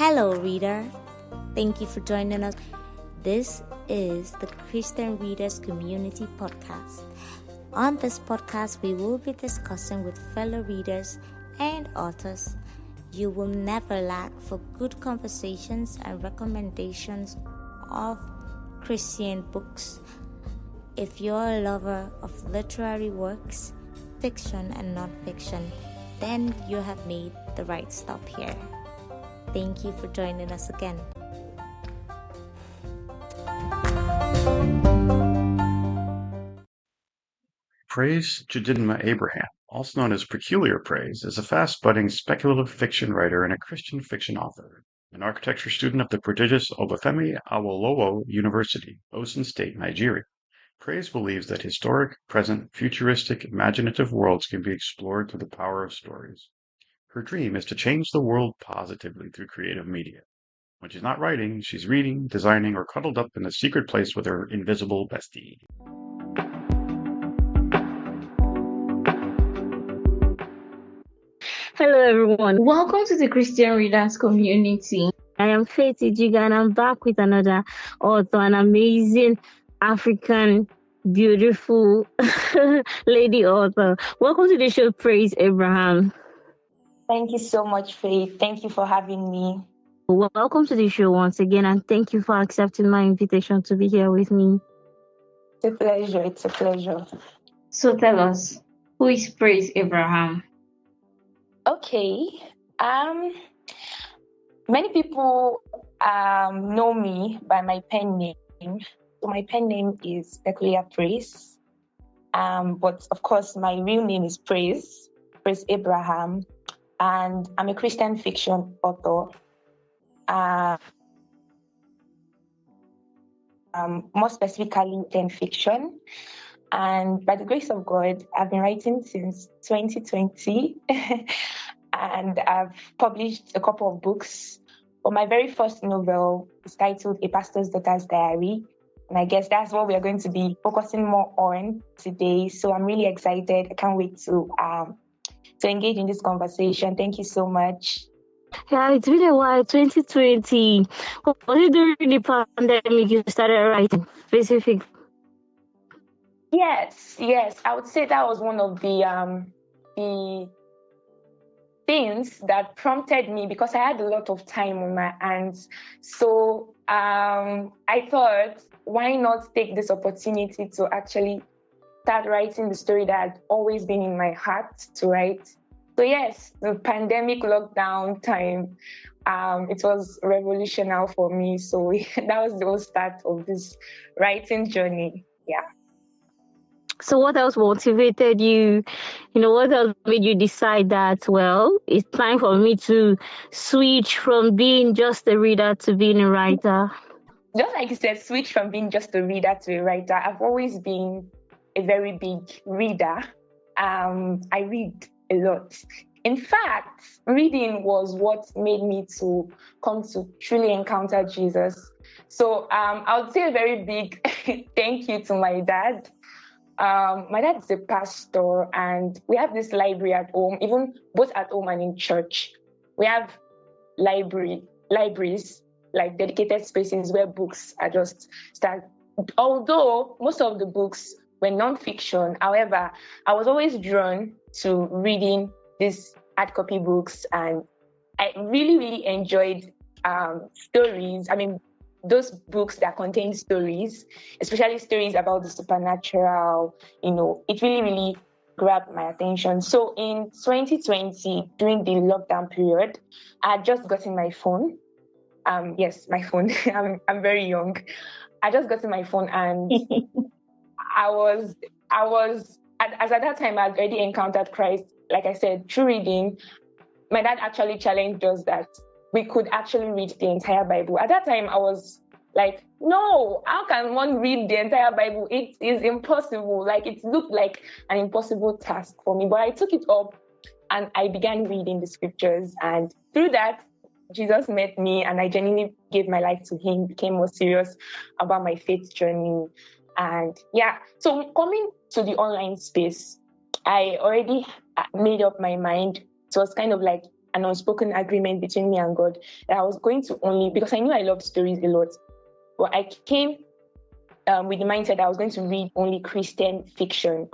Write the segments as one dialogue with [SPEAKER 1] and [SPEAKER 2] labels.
[SPEAKER 1] Hello, reader. Thank you for joining us. This is the Christian Readers Community Podcast. On this podcast, we will be discussing with fellow readers and authors. You will never lack for good conversations and recommendations of Christian books. If you're a lover of literary works, fiction and non-fiction, then you have made the right stop here. Thank you for joining us again.
[SPEAKER 2] Praise Chidinma Abraham, also known as PeculiarPraise, is a fast-budding speculative fiction writer and a Christian fiction author, an architecture student of the prestigious Obafemi Awolowo University, Osun State, Nigeria. Praise believes that historic, present, futuristic, imaginative worlds can be explored through the power of stories. Her dream is to change the world positively through creative media. When she's not writing, she's reading, designing, or cuddled up in a secret place with her invisible bestie.
[SPEAKER 3] Hello everyone, welcome to the Christian Readers Community. I am Faith Ijiga and I'm back with another author, an amazing African, beautiful lady author. Welcome to the show, Praise Abraham.
[SPEAKER 4] Thank you so much, Faith. Thank you for having me.
[SPEAKER 3] Welcome to the show once again and thank you for accepting my invitation to be here with me.
[SPEAKER 4] It's a pleasure. It's a pleasure.
[SPEAKER 3] So tell us, who is Praise Abraham?
[SPEAKER 4] Okay. Many people know me by my pen name. So my pen name is PeculiarPraise. But of course, my real name is Praise Abraham, and I'm a Christian fiction author. More specifically, fiction. And by the grace of God, I've been writing since 2020 and I've published a couple of books. But my very first novel is titled A Pastor's Daughter's Diary. And I guess that's what we are going to be focusing more on today. So I'm really excited. I can't wait to engage in this conversation. Thank you so much.
[SPEAKER 3] Yeah, it's been a while, 2020. Was it during the pandemic you started writing specific?
[SPEAKER 4] Yes. I would say that was one of the things that prompted me because I had a lot of time on my hands. So I thought, why not take this opportunity to actually start writing the story that had always been in my heart to write. So yes, the pandemic lockdown time, it was revolutionary for me. So that was the whole start of this writing journey. Yeah.
[SPEAKER 3] So what else motivated you? What else made you decide that, well, it's time for me to switch from being just a reader to being a writer?
[SPEAKER 4] Just like you said, switch from being just a reader to a writer. I've always been a very big reader. I read a lot. In fact, reading was what made me to come to truly encounter Jesus. So I would say a very big thank you to my dad. My dad is a pastor and we have this library at home, even both at home and in church. We have libraries, like dedicated spaces where books are just start. Although most of the books were non-fiction, however, I was always drawn to reading these hard copy books and I really, really enjoyed stories. I mean, those books that contain stories, especially stories about the supernatural, it really, really grabbed my attention. So in 2020, during the lockdown period, I had just gotten my phone. Yes, my phone. I'm very young. I just got my phone and I was, as at that time, I had already encountered Christ. Like I said, through reading, my dad actually challenged us that we could actually read the entire Bible. At that time, I was like, no, how can one read the entire Bible? It is impossible. Like, it looked like an impossible task for me. But I took it up and I began reading the scriptures. And through that, Jesus met me and I genuinely gave my life to him, became more serious about my faith journey. And yeah, so coming to the online space, I already made up my mind. It was kind of like an unspoken agreement between me and God that I was going to only, because I knew I loved stories a lot, but I came with the mindset that I was going to read only Christian fiction,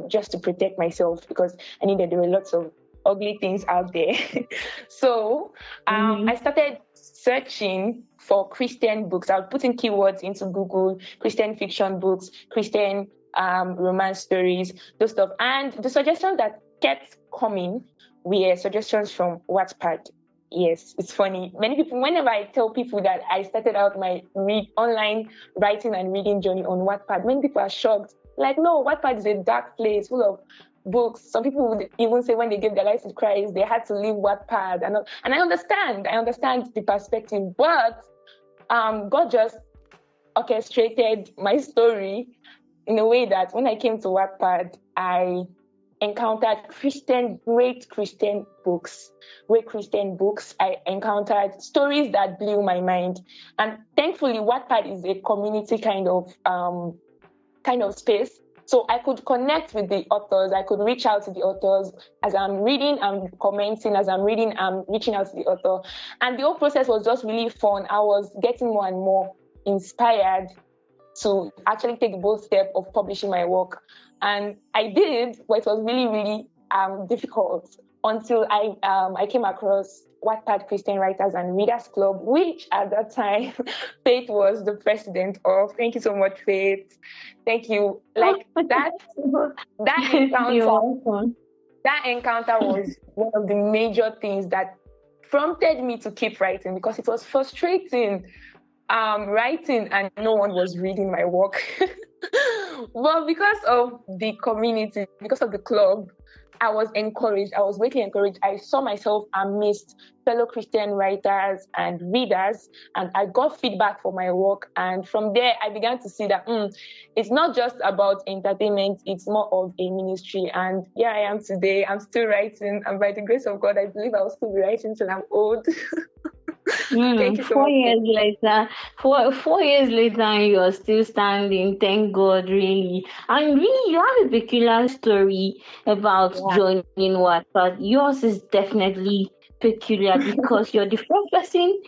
[SPEAKER 4] just to protect myself, because I knew that there were lots of ugly things out there. So I started searching for Christian books. I would put in keywords into Google: Christian fiction books, Christian romance stories, those stuff. And the suggestions that kept coming were suggestions from Wattpad. Yes, it's funny. Many people, whenever I tell people that I started out my online writing and reading journey on Wattpad, many people are shocked. Like, no, Wattpad is a dark place full of books. Some people would even say when they gave their lives to Christ, they had to leave Wattpad. And I understand the perspective, but God just orchestrated my story in a way that when I came to Wattpad, I encountered great Christian books. I encountered stories that blew my mind. And thankfully, Wattpad is a community kind of space. So I could connect with the authors. I could reach out to the authors. As I'm reading, I'm commenting. As I'm reading, I'm reaching out to the author. And the whole process was just really fun. I was getting more and more inspired to actually take the bold step of publishing my work. And I did, but it was really, really difficult until I came across Wattpad Christian Writers and Readers Club, which at that time Faith was the president of. Thank you so much, Faith. Thank you. Like that encounter was one of the major things that prompted me to keep writing, because it was frustrating writing and no one was reading my work. But because of the community, because of the club, I was encouraged. I was greatly encouraged. I saw myself amidst fellow Christian writers and readers, and I got feedback for my work. And from there, I began to see that it's not just about entertainment, it's more of a ministry. And here I am today. I'm still writing, and by the grace of God, I believe I will still be writing till I'm old. Thank you so
[SPEAKER 3] 4 years later, 4 years later, and you're still standing. Thank God, really. And really, you have a peculiar story about joining Wattpad. Yours is definitely peculiar because you're the first person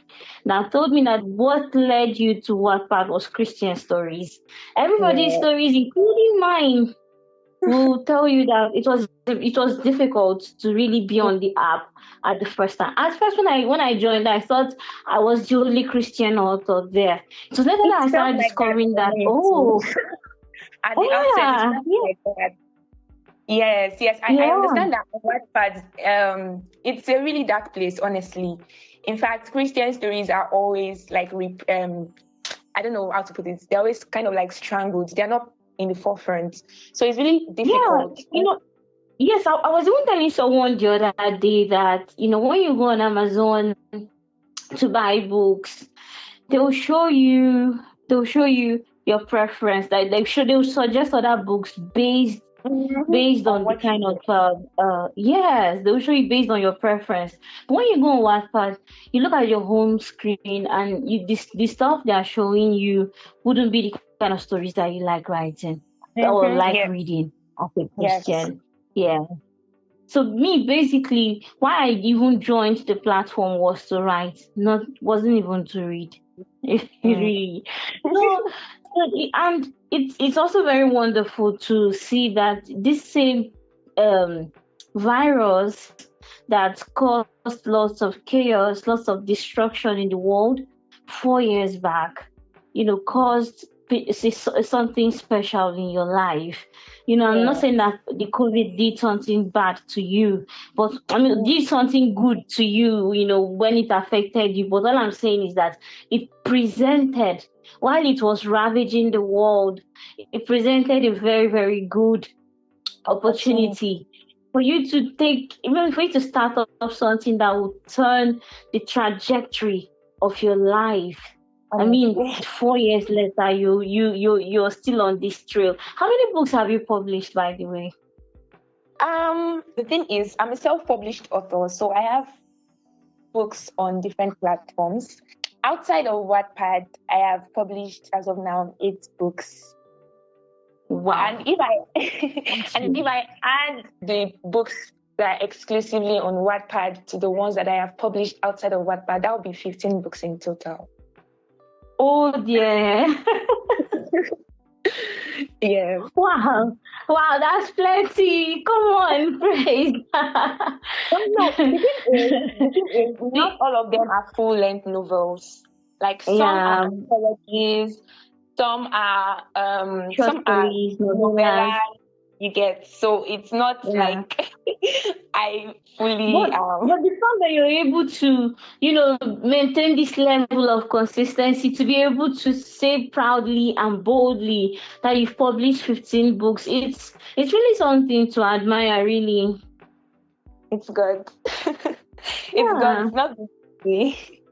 [SPEAKER 3] that told me that what led you to Wattpad was Christian stories. Everybody's stories, including mine, will tell you that it was difficult to really be on the app at the first time. At first, when I joined, I thought I was the only Christian author there. So then I started discovering that
[SPEAKER 4] at the outset, like that. Yes, I understand that on Wattpad, it's a really dark place, honestly. In fact, Christian stories are always like I don't know how to put it. They're always kind of like strangled. They're not in the forefront. So it's really difficult.
[SPEAKER 3] Yes, I was even telling someone the other day that, when you go on Amazon to buy books, they'll show you your preference. Like they'll suggest other books based on the kind of they'll show you based on your preference. But when you go on Wattpad, you look at your home screen and the stuff they are showing you wouldn't be the kind of stories that you like writing or like reading as a Christian. Yeah. So me, basically, why I even joined the platform was to write, wasn't even to read. Really. And it's also very wonderful to see that this same virus that caused lots of chaos, lots of destruction in the world 4 years back, caused something special in your life. I'm not saying that the COVID did something bad to you, but did something good to you, when it affected you. But all I'm saying is that it presented, while it was ravaging the world, it presented a very, very good opportunity for you to for you to start off something that will turn the trajectory of your life. 4 years later, you're still on this trail. How many books have you published, by the way?
[SPEAKER 4] The thing is, I'm a self-published author, so I have books on different platforms. Outside of Wattpad, I have published, as of now, 8 books.
[SPEAKER 3] Wow!
[SPEAKER 4] And if I add the books that are exclusively on Wattpad to the ones that I have published outside of Wattpad, that would be 15 books in total.
[SPEAKER 3] Oh dear.
[SPEAKER 4] Yeah.
[SPEAKER 3] Wow, that's plenty. Come on, Praise.
[SPEAKER 4] No, the thing is, not all of them are full-length novels. Like some are anthologies, some are
[SPEAKER 3] stories,
[SPEAKER 4] novellas. You get, so it's not like I fully.
[SPEAKER 3] But the fact that you're able to, maintain this level of consistency, to be able to say proudly and boldly that you've published 15 books, it's really something to admire, really.
[SPEAKER 4] It's good. It's good. It's not easy.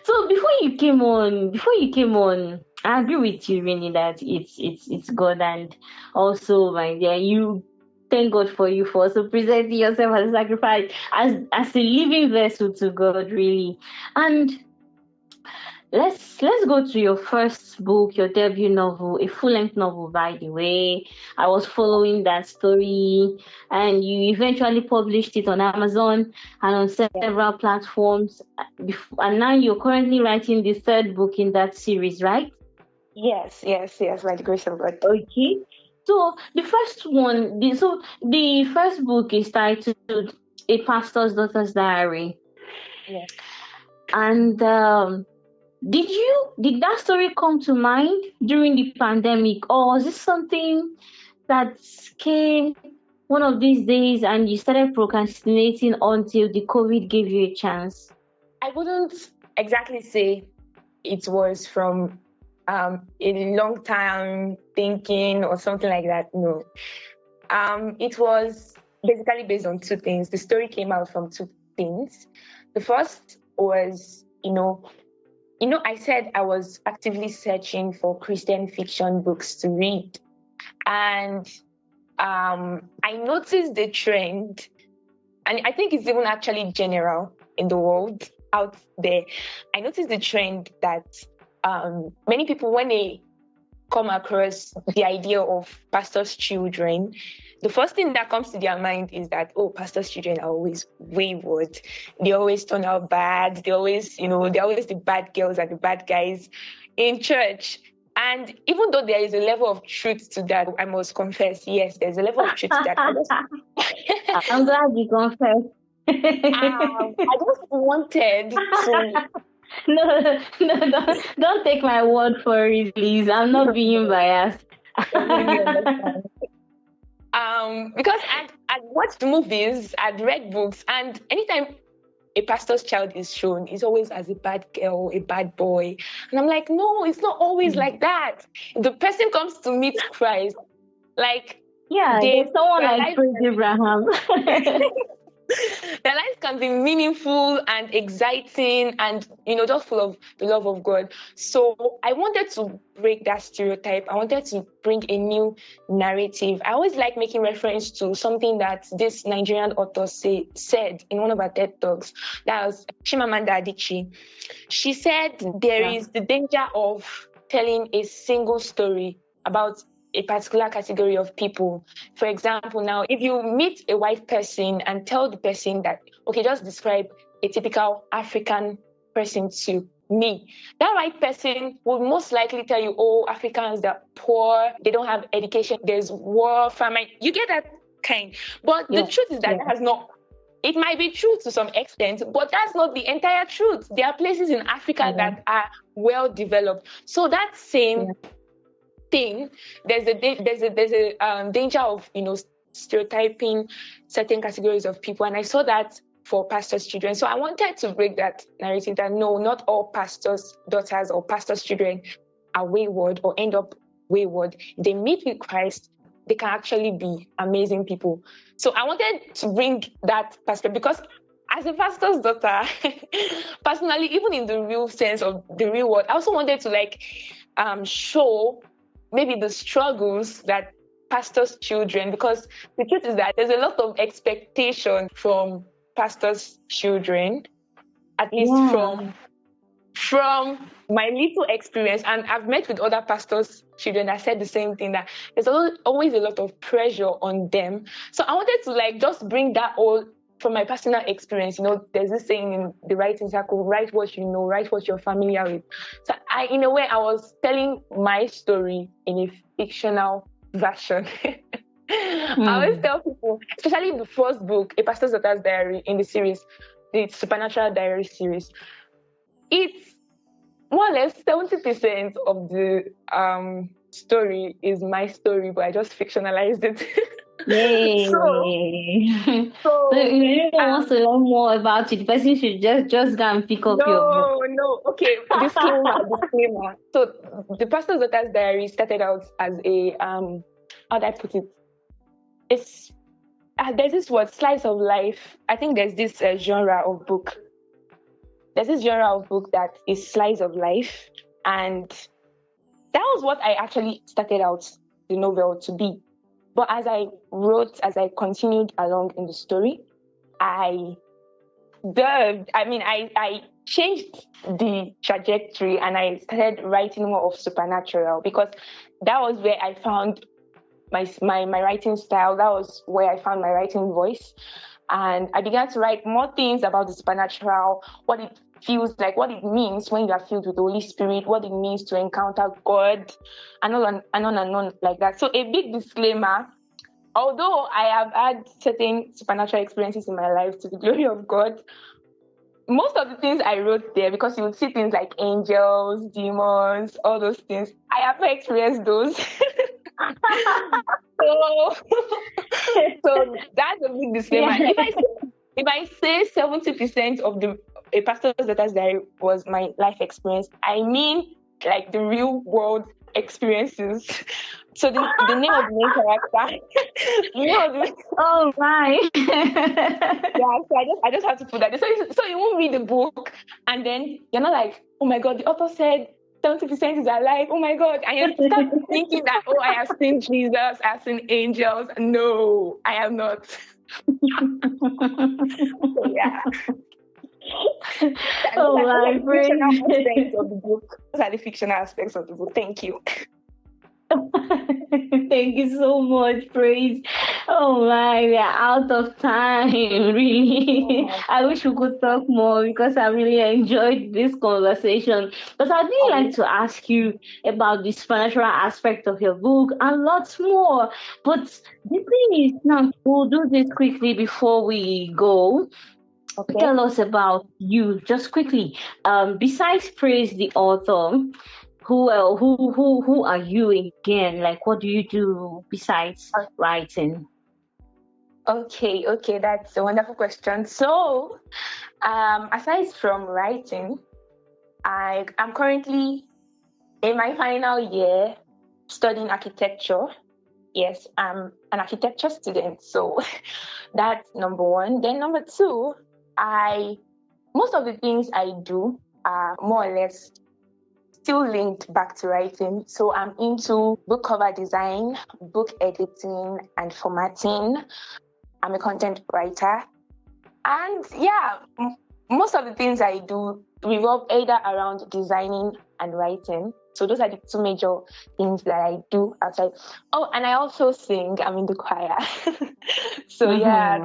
[SPEAKER 3] So before you came on, I agree with you, really, that it's God, and also, my dear, you thank God for you for also presenting yourself as a sacrifice, as a living vessel to God, really. And let's go to your first book, your debut novel, a full-length novel, by the way. I was following that story, and you eventually published it on Amazon and on several platforms. And now you're currently writing the third book in that series, right?
[SPEAKER 4] Yes, by the grace of God.
[SPEAKER 3] Okay. So the first book is titled A Pastor's Daughter's Diary.
[SPEAKER 4] Yes.
[SPEAKER 3] And did that story come to mind during the pandemic, or was this something that came one of these days and you started procrastinating until the COVID gave you a chance?
[SPEAKER 4] I wouldn't exactly say it was from a long time thinking or something like that. No. It was basically based on two things. The story came out from two things. The first was, I said I was actively searching for Christian fiction books to read. And I noticed the trend, and I think it's even actually general in the world out there. I noticed the trend that many people, when they come across the idea of pastors' children, the first thing that comes to their mind is that, pastors' children are always wayward. They always turn out bad. They're always the bad girls and the bad guys in church. And even though there is a level of truth to that, I must confess, yes, there's a level of truth to that.
[SPEAKER 3] I'm glad you confessed.
[SPEAKER 4] I just wanted to...
[SPEAKER 3] No, don't take my word for it, please. I'm not being biased.
[SPEAKER 4] Because I'd watched movies, I'd read books, and anytime a pastor's child is shown, it's always as a bad girl, a bad boy. And I'm like, no, it's not always like that. The person comes to meet Christ,
[SPEAKER 3] there's someone like Praise Abraham.
[SPEAKER 4] Their lives can be meaningful and exciting and, just full of the love of God. So I wanted to break that stereotype. I wanted to bring a new narrative. I always like making reference to something that this Nigerian author said in one of her TED Talks. That was Chimamanda Adichie. She said there is the danger of telling a single story about a particular category of people. For example, now, if you meet a white person and tell the person that, just describe a typical African person to me, that white person would most likely tell you, Africans, they're poor, they don't have education, there's war, famine. You get that kind. But the truth is that has not. It might be true to some extent, but that's not the entire truth. There are places in Africa that are well developed. So that same thing, there's a danger of stereotyping certain categories of people, and I saw that for pastors' children. So I wanted to break that narrative that no, not all pastors' daughters or pastors' children are wayward or end up wayward. If they meet with Christ, they can actually be amazing people. So I wanted to bring that perspective because as a pastor's daughter, personally, even in the real sense of the real world, I also wanted to show maybe the struggles that pastors' children, because the truth is that there's a lot of expectation from pastors' children, at least from my little experience, and I've met with other pastors' children that said the same thing, that there's always a lot of pressure on them. So I wanted to like just bring that all from my personal experience. There's this saying in the writing circle: write what you know, write what you're familiar with. So in a way, I was telling my story in a fictional version. I always tell people, especially the first book, A Pastor's Daughter's Diary, in the series, the Supernatural Diary series, it's more or less 70% of the story is my story, but I just fictionalized it.
[SPEAKER 3] Yay! So if anyone wants to learn more about it, the person should just go and pick up your book.
[SPEAKER 4] No. Okay, disclaimer. So the Pastor's Daughter's Diary started out as a how do I put it? It's there's this word, slice of life. I think there's this genre of book. There's this genre of book that is slice of life, and that was what I actually started out the novel to be. But as I continued along in the story, I changed the trajectory, and I started writing more of supernatural, because that was where I found my writing style. That was where I found my writing voice. And I began to write more things about the supernatural, what it feels like, what it means when you are filled with the Holy Spirit, what it means to encounter God, and on like that. So a big disclaimer: although I have had certain supernatural experiences in my life, to the glory of God, most of the things I wrote there, because you would see things like angels, demons, all those things, I have not experienced those. So that's a big disclaimer. Yeah. If I say 70% of A Pastor's Daughter's Diary was my life experience, I mean like the real world experiences. So the name of the main character.
[SPEAKER 3] Oh my!
[SPEAKER 4] Yeah, so I just have to put that. So you won't read the book, and then you're not like, oh my God, the author said 70% is alive. Oh my God! And you start thinking that, oh, I have seen Jesus, I have seen angels. No, I have not. So, yeah.
[SPEAKER 3] Oh my!
[SPEAKER 4] Those are the fictional aspects of the book. Thank you.
[SPEAKER 3] Thank you so much, Praise. Oh my, we are out of time, really. I wish we could talk more, because I really enjoyed this conversation. But I'd really like to ask you about the supernatural aspect of your book and lots more. But the thing is, now we'll do this quickly before we go. Okay. Tell us about you, just quickly. Besides Praise, the author, who are you again? Like, what do you do besides writing?
[SPEAKER 4] Okay, that's a wonderful question. So, aside from writing, I'm currently in my final year studying architecture. Yes, I'm an architecture student, so that's number one. Then number two, most of the things I do are more or less still linked back to writing. So I'm into book cover design, book editing, and formatting. I'm a content writer. And yeah, most of the things I do revolve either around designing and writing. So those are the two major things that I do outside. Oh, and I also sing. I'm in the choir. So yeah,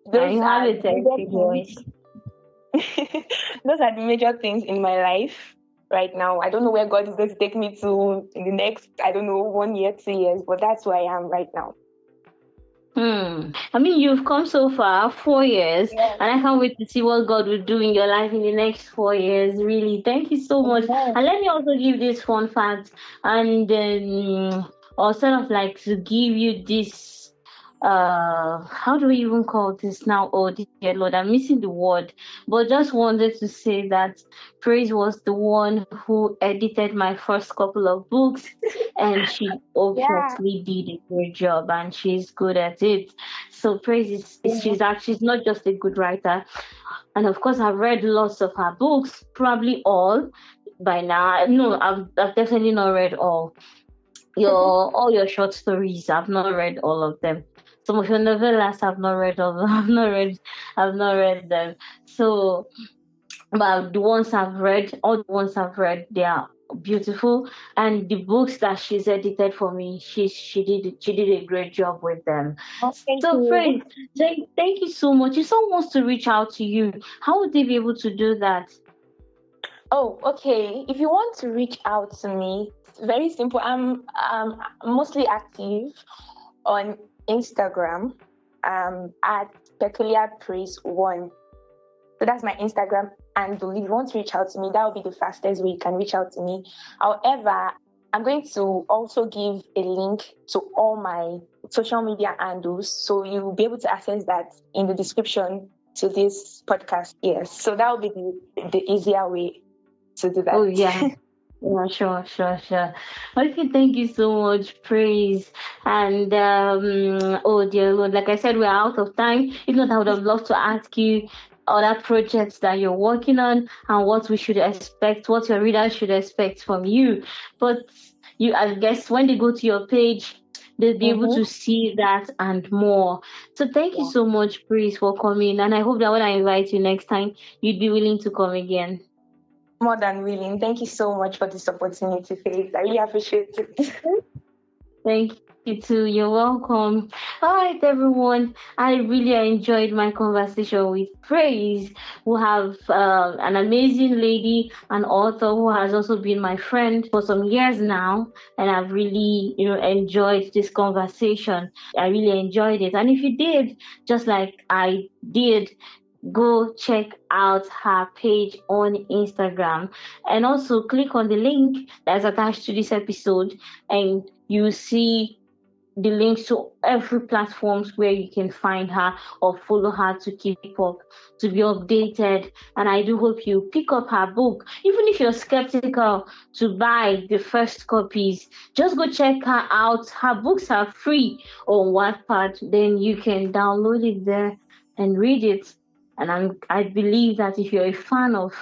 [SPEAKER 4] those are the major things in my life right now. I don't know where God is going to take me to in the next, 1 year, 2 years, but that's where I am right now.
[SPEAKER 3] I mean, you've come so far, 4 years, yeah. And I can't wait to see what God will do in your life in the next 4 years. Really, thank you so much. Yeah. And let me also give this fun fact, and or sort of like to give you this. How do we even call this now? Oh dear Lord, I'm missing the word. But just wanted to say that Praise was the one who edited my first couple of books, and she obviously did a great job, and she's good at it. So Praise she's not just a good writer, and of course I've read lots of her books, probably all by now. No, I've definitely not read all. All your short stories, I've not read all of them. Some of your novellas, I've not read them. So but the ones I've read, all the ones I've read, they are beautiful. And the books that she's edited for me, she did a great job with them.
[SPEAKER 4] Oh, thank
[SPEAKER 3] So,
[SPEAKER 4] you.
[SPEAKER 3] friends, thank you so much. If someone wants to reach out to you, how would they be able to do that?
[SPEAKER 4] Oh, okay. If you want to reach out to me, it's very simple. I'm mostly active on Instagram at PeculiarPraise1. So that's my Instagram handle. If you want to reach out to me, that will be the fastest way you can reach out to me. However, I'm going to also give a link to all my social media handles, so you will be able to access that in the description to this podcast. Yes, so that will be the easier way to do that.
[SPEAKER 3] Oh, yeah. Yeah, sure. Okay, thank you so much, Praise. And oh dear Lord, like I said, we're out of time. If not, I would have loved to ask you other projects that you're working on and what we should expect, what your readers should expect from you. But I guess when they go to your page, they'll be able to see that and more. So thank you so much, Praise, for coming. And I hope that when I invite you next time, you'd be willing to come again.
[SPEAKER 4] More than willing. Thank you so much for this opportunity, Faith. I really appreciate it.
[SPEAKER 3] Thank you too. You're welcome. All right, everyone. I really enjoyed my conversation with Praise, who have an amazing lady, an author who has also been my friend for some years now, and I've really, enjoyed this conversation. I really enjoyed it. And if you did, just like I did, go check out her page on Instagram and also click on the link that's attached to this episode, and you see the links to every platforms where you can find her or follow her to keep up, to be updated. And I do hope you pick up her book. Even if you're skeptical to buy the first copies, just go check her out. Her books are free on Wattpad. Then you can download it there and read it. And I believe that if you're a fan of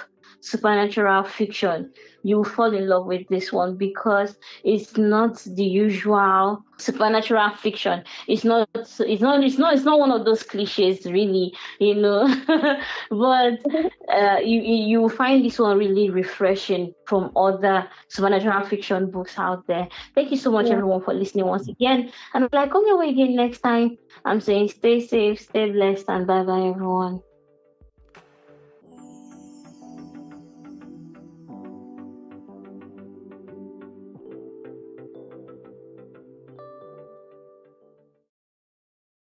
[SPEAKER 3] supernatural fiction, you will fall in love with this one because it's not the usual supernatural fiction. It's not one of those cliches, really, but you will find this one really refreshing from other supernatural fiction books out there. Thank you so much, everyone, for listening once again. And I'm like, come your way again next time. I'm saying stay safe, stay blessed, and bye bye, everyone.